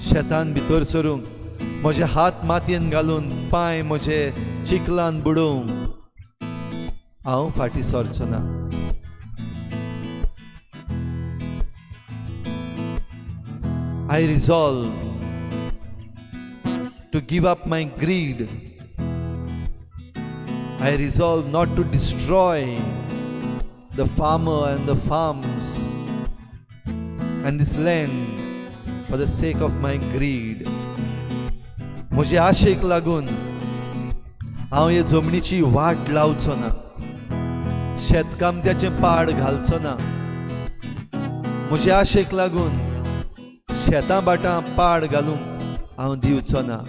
शेतान भितर सरूंक, म्हजे हात मातयेन घालून पांय म्हजे चिखलान बुडोवंक हांव फाटी सरचो ना. I resolve to give up my greed. I resolve not to destroy the farmer and the farms and this land for the sake of my greed. म्हजे आशेक लागून हांव हे जमनीची वाट लावचो ना, शेतकामत्याचें पाड घालचो ना. म्हजे आशेक लागून शेतां बाटां पाड घालूंक हांव दिवचो ना.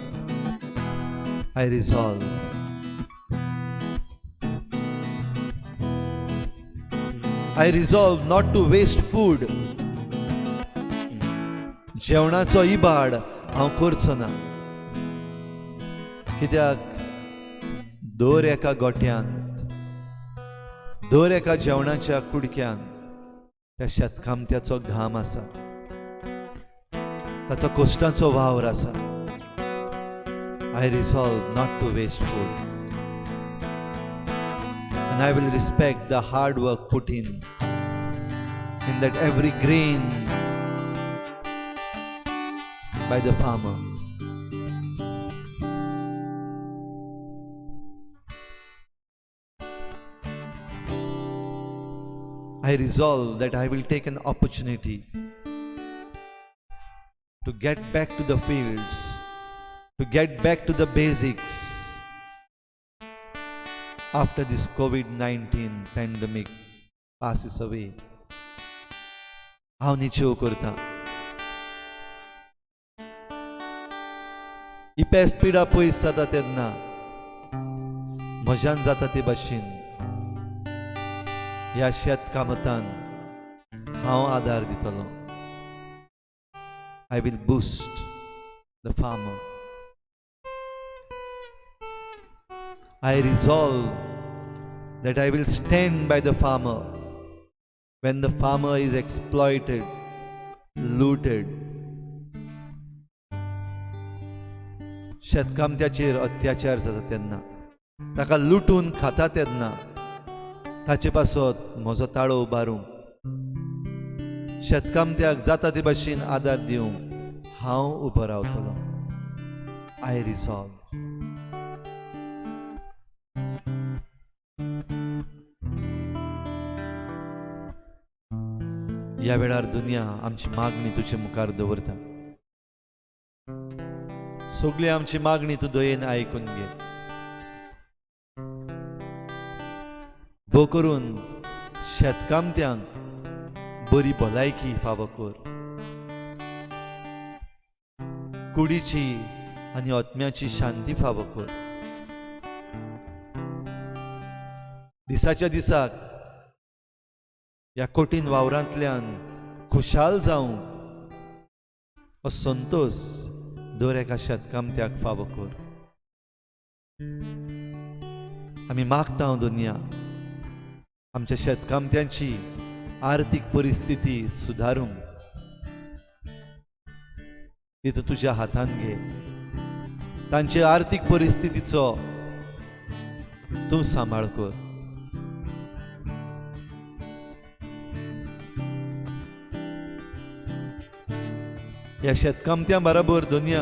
I resolve. I resolve not to waste food. जेवणाचो इबाड हांव करचो ना. कित्याक दर एका गोठ्यांत, दर एका जेवणाच्या कुडक्यांत त्या शेतकामत्याचो घाम आसा, ताचो कश्टांचो वावर आसा. I resolve not to waste food. And I will respect the hard work put in that every grain by the farmer. I resolve that I will take an opportunity to get back to the fields, to get back to the basics after this COVID-19 pandemic passes away. हांव निचेव करता. ही paste पिडा पयस जाता तेन्ना म्हज्यान जाता ते भाशेन ह्या शेतकामतान हांव आदार दितलो. I will boost the farmer. I resolve that I will stand by the farmer when the farmer is exploited, looted. शेतकामत्याचेर अत्याचार जाता तेन्ना, ताका लुटून खाता तेन्ना ताचे पासत म्हजो ताळो उबारूंक, शेतकामत्याक जाता ते भाशेन आदार दिवंक हांव उबो रावतलो. I resolve. ह्या वेळार दुनिया आमची मागणी तुजे मुखार दवरता. सगळी आमची मागणी तूं दयेन आयकून घे. भोव करून शेतकामत्यांक बरी भलायकी फावो कर. कुडीची आनी आत्म्याची शांती फावो कर. दिसाच्या दिसाक ह्या कठीण वावरांतल्यान खुशाल जावंक हो संतोष दर एका शेतकामत्याक फावो कर. आमी मागता दुनिया आमच्या शेतकामत्यांची आर्थीक परिस्थिती सुदारूंक. ती तूं तुज्या हातान घे. तांचे आर्थीक परिस्थितीचो तूं सांबाळ कर. ह्या शेतकामत्या बरोबर दुनिया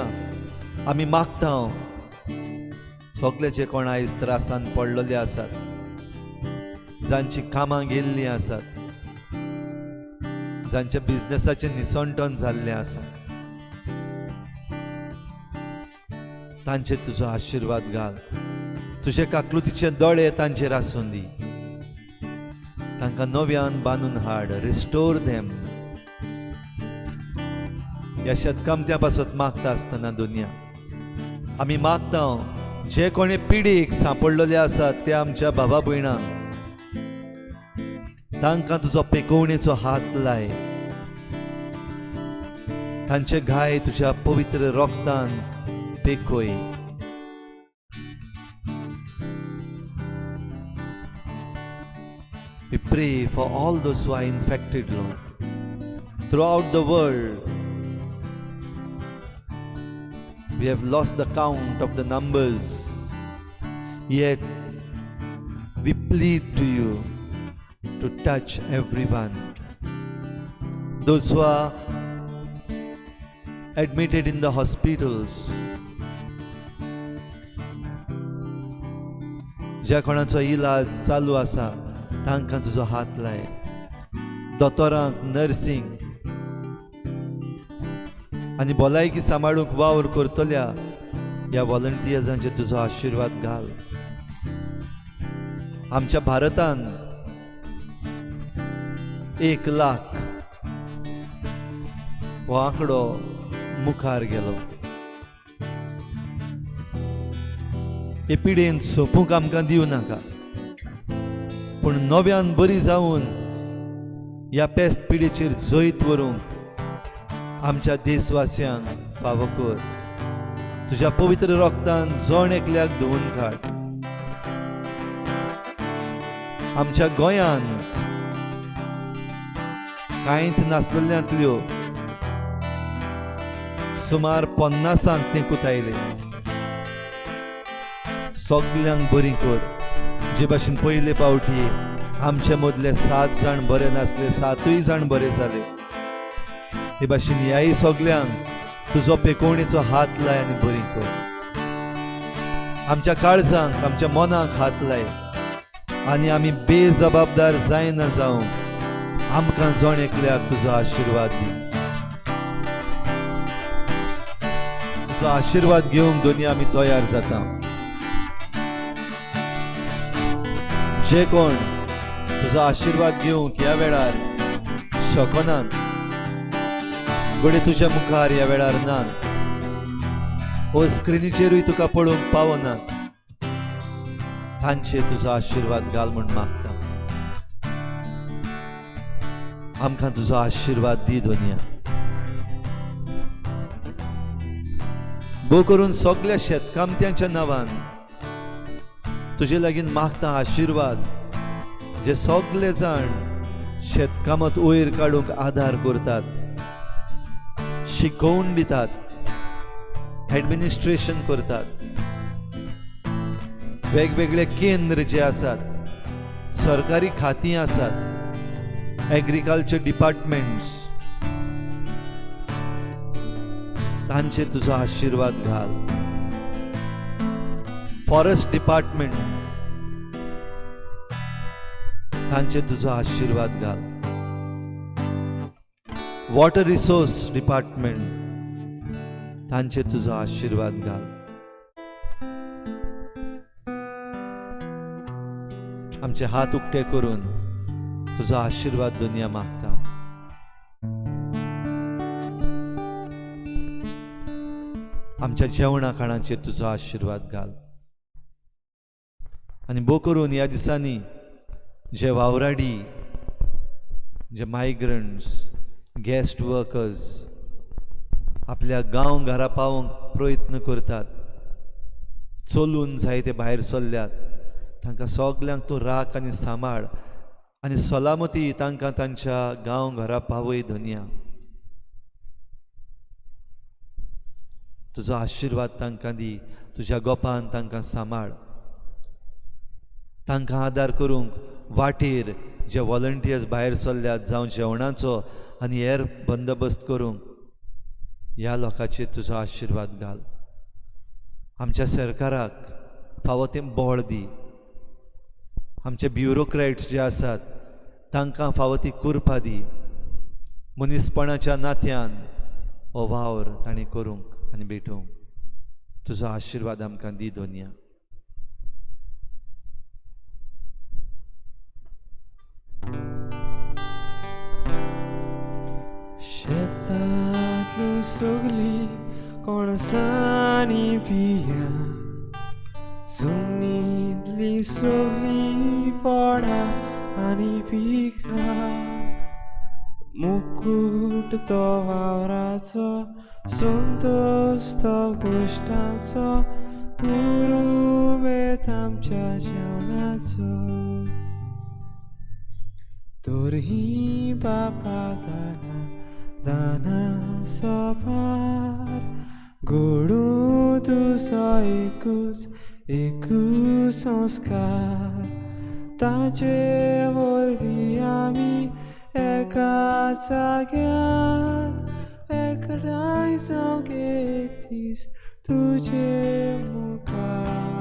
आमी मागता सगळे जे कोण आयज त्रासान पडलेले आसात, जांची कामां गेल्लीं आसात, जांच्या बिझनेसाचें निसंटन जाल्लें आसा, तांचेर तुजो आशिर्वाद घाल. तुजे काकलुतीचे दोळे तांचेर आसूं दी. तांकां नव्यान बांदून हाड. Restore them. ह्या शेतकामत्या पासत मागता आसतना दुनिया आमी मागता जे कोणी पिडीक सांपडलेले आसात ते आमच्या भावा भयणांक तांकां तुजो पेकोवणेचो हात लाय. तांचे घाय तुज्या पवित्र रोगतान पेकोय. We pray for all those who are infected, Lord, throughout the world. We have lost the count of the numbers, yet we plead to you to touch everyone. Those who are admitted in the hospitals, ज्या कोणाचो इलाज चालू आसा तांकां तुजो हात लाय. दोतोरांक, nursing आनी भलायकी सांबाळूंक वावर करतल्या ह्या व्हॉलंटियर्सांचेर तुजो आशिर्वाद घाल. आमच्या भारतान 1,00,000 हो आंकडो मुखार गेलो. हे पिडेन सोंपूंक आमकां दिवं नाका, पूण नव्यान बरी जावन ह्या पेस्त पिडेचेर जैत व्हरूंक आमच्या देशवासियांक फावो कर. तुज्या पवित्र रोगतान जण एकल्याक धुवन काड. आमच्या गोंयांत कांयच नासलेल्यांतल्यो सुमार 50 ते कुतायले. सगल्यांक बरी कर. जे भाशेन पयले फावटी आमचे मदले 7 जाण बरे नासले, 7य जाण बरे जाले. हे भाशेन ह्याय सगल्यांक तुजो पेकोवणेचो हात लाय आनी बरी कर. आमच्या काळजांक, आमच्या मनाक हात लाय आनी आमी बेजबाबदार जायना जावंक आमकां जण एकल्याक तुजो आशिर्वाद दी. तुजो आशिर्वाद घेवंक दोनी आमी तयार जाता. जे कोण तुजो आशिर्वाद घेवंक ह्या वेळार शकनात, घोडे तुज्या मुखार ह्या वेळार नात, हो स्क्रिनीचेरूय तुका पळोवंक पावनात, तांचे तुजो आशिर्वाद घाल म्हूण मागता. आमकां तुजो आशिर्वाद दी दोनया. भोव करून सगळ्या शेतकामत्यांच्या नांवान तुजे लागीं मागता आशिर्वाद. जे सगळे जाण शेतकामत वयर काडूंक आदार करतात, शिकवून दितात, ऍडमिनिस्ट्रेशन करतात, वेगवेगळे केंद्र जे आसात, सरकारी खातीं आसात, एग्रीकल्चर डिपार्टमेंट्स, तांचे तुजो आशिर्वाद घाल. फॉरेस्ट डिपार्टमेंट, तांचे तुजो आशिर्वाद घाल. वॉटर रिसोर्स डिपार्टमेंट, तांचे तुजो आशिर्वाद घाल. आमचे हात उक्ते करून तुजो आशिर्वाद दुनिया मागता. आमच्या जेवणा खाणाचेर तुजो आशिर्वाद घाल. आनी भोव करून ह्या दिसांनी जे वावराडी, जे मायग्रंट्स, गेस्ट वर्कर्स आपल्या गांव घरा पावंक प्रयत्न करतात, चलून जायते भायर सरल्यात, तांकां सगल्यांक तूं राख आनी सांबाळ आनी सलामती तांकां तांच्या गांव घरा पावय धन्या. तुजो आशिर्वाद तांकां दी. तुज्या गोपान तांकां सांबाळ. तांकां आदार करूंक वाटेर जे व्हॉलंटियर्स भायर सरल्यात, जावं जेवणाचो आनी हेर बंदोबस्त करूंक ह्या लोकांचेर तुजो आशिर्वाद घाल. आमच्या सरकाराक फावो तें बळ दी. आमचे ब्युरोक्रेट्स जे आसात तांकां फावो ती कुरपा दी. मनीसपणाच्या नात्यान हो वावर तांणी करूंक आनी भेटूंक तुजो आशिर्वाद आमकां दी दोनया. शेतांतली सगळी कोणसांनी बियां जमनींतली सगळीं फळां आनी पिकां मुकुट तो वावराचो संतोष तो गोश्टाचो उरुमेत आमच्या जेवणाचो तोरही बापा दाना दाना सोपार घडू तुजो एकूच संस्कार ताचे वरवीं आमी एकाच जाग्यार एकठांय जावंक एक दीस तुजे मुखार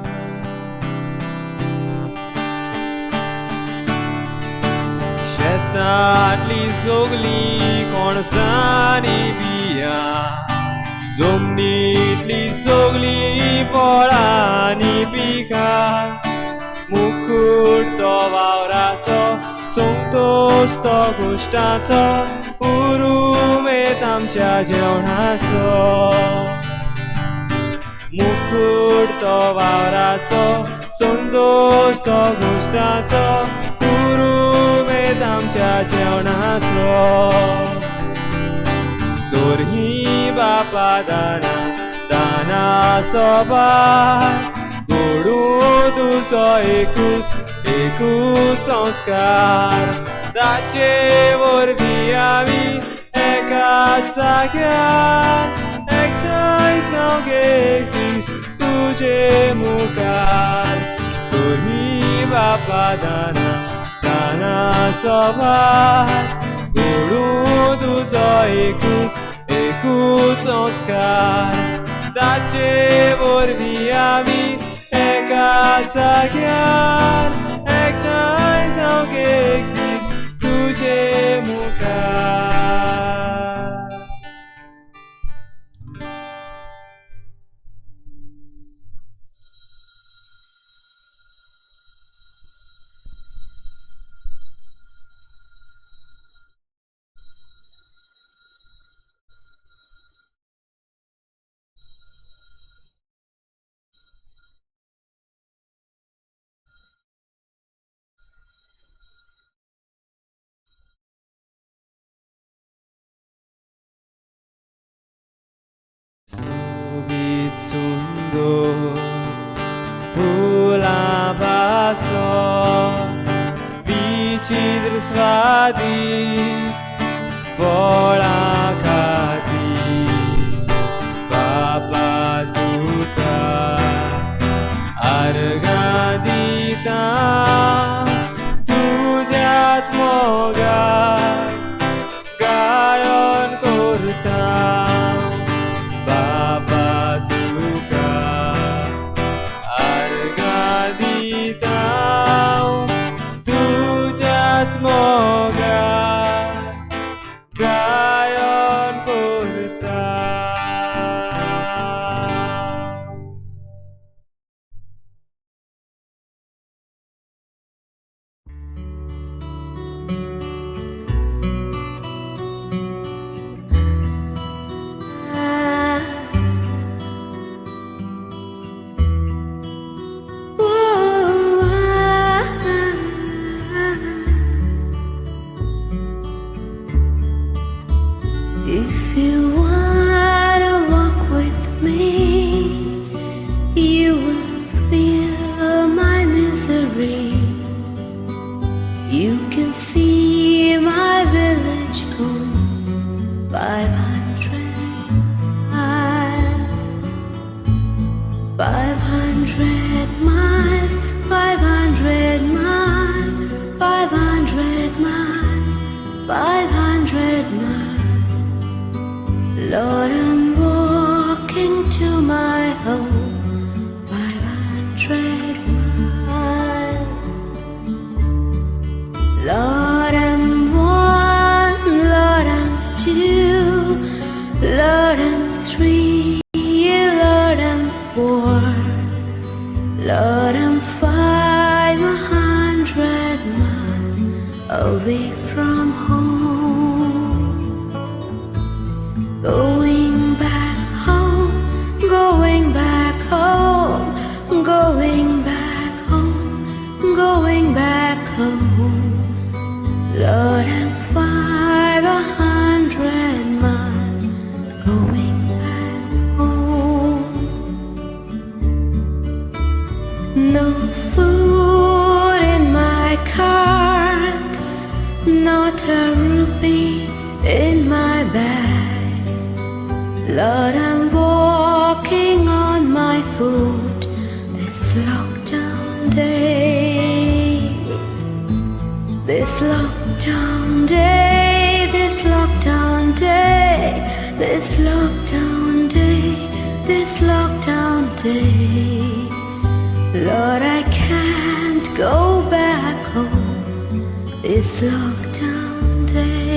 शेतांतली सगळीं कोणसांनी बियां जमनींतली सगळीं फळांनी पिकां मुकुट तो वावराचो संतोष तो गोश्टाचो उरुमेत आमच्या जेवणाचो मुकुट तो वावराचो संतोष तो गोश्टाचो उरुमेत आमच्या जेवणाचो तोरही बापा दाना दाना सोबार घडू तुजो एकूच संस्कार ताचे वरवीं आमी एकाच जाग्यार एकठांय जावंक एक दीस तुजे मुखार तोही बापा दाना दाना सोबार घडू तुजो एकूच संस्कार ताचे वरवीं आमी एकाच जाग्यार एकठांय जावंक एक दीस तुजे मुखार सोबीत सुंदर फुलां पासोन विचित्र स्वादीन फळां खातीर बापा तुका आर्गां दिता तुज्याच मोगार गायन करता बापा तुका आर्गां दिता तुज्याच मोगार गायन No food in my cart, not a rupee in my bag. Lord, I'm walking on my foot this lockdown day. This lockdown day, this lockdown day, this lockdown day, this lockdown day. Lord, I can't go back home this lockdown day.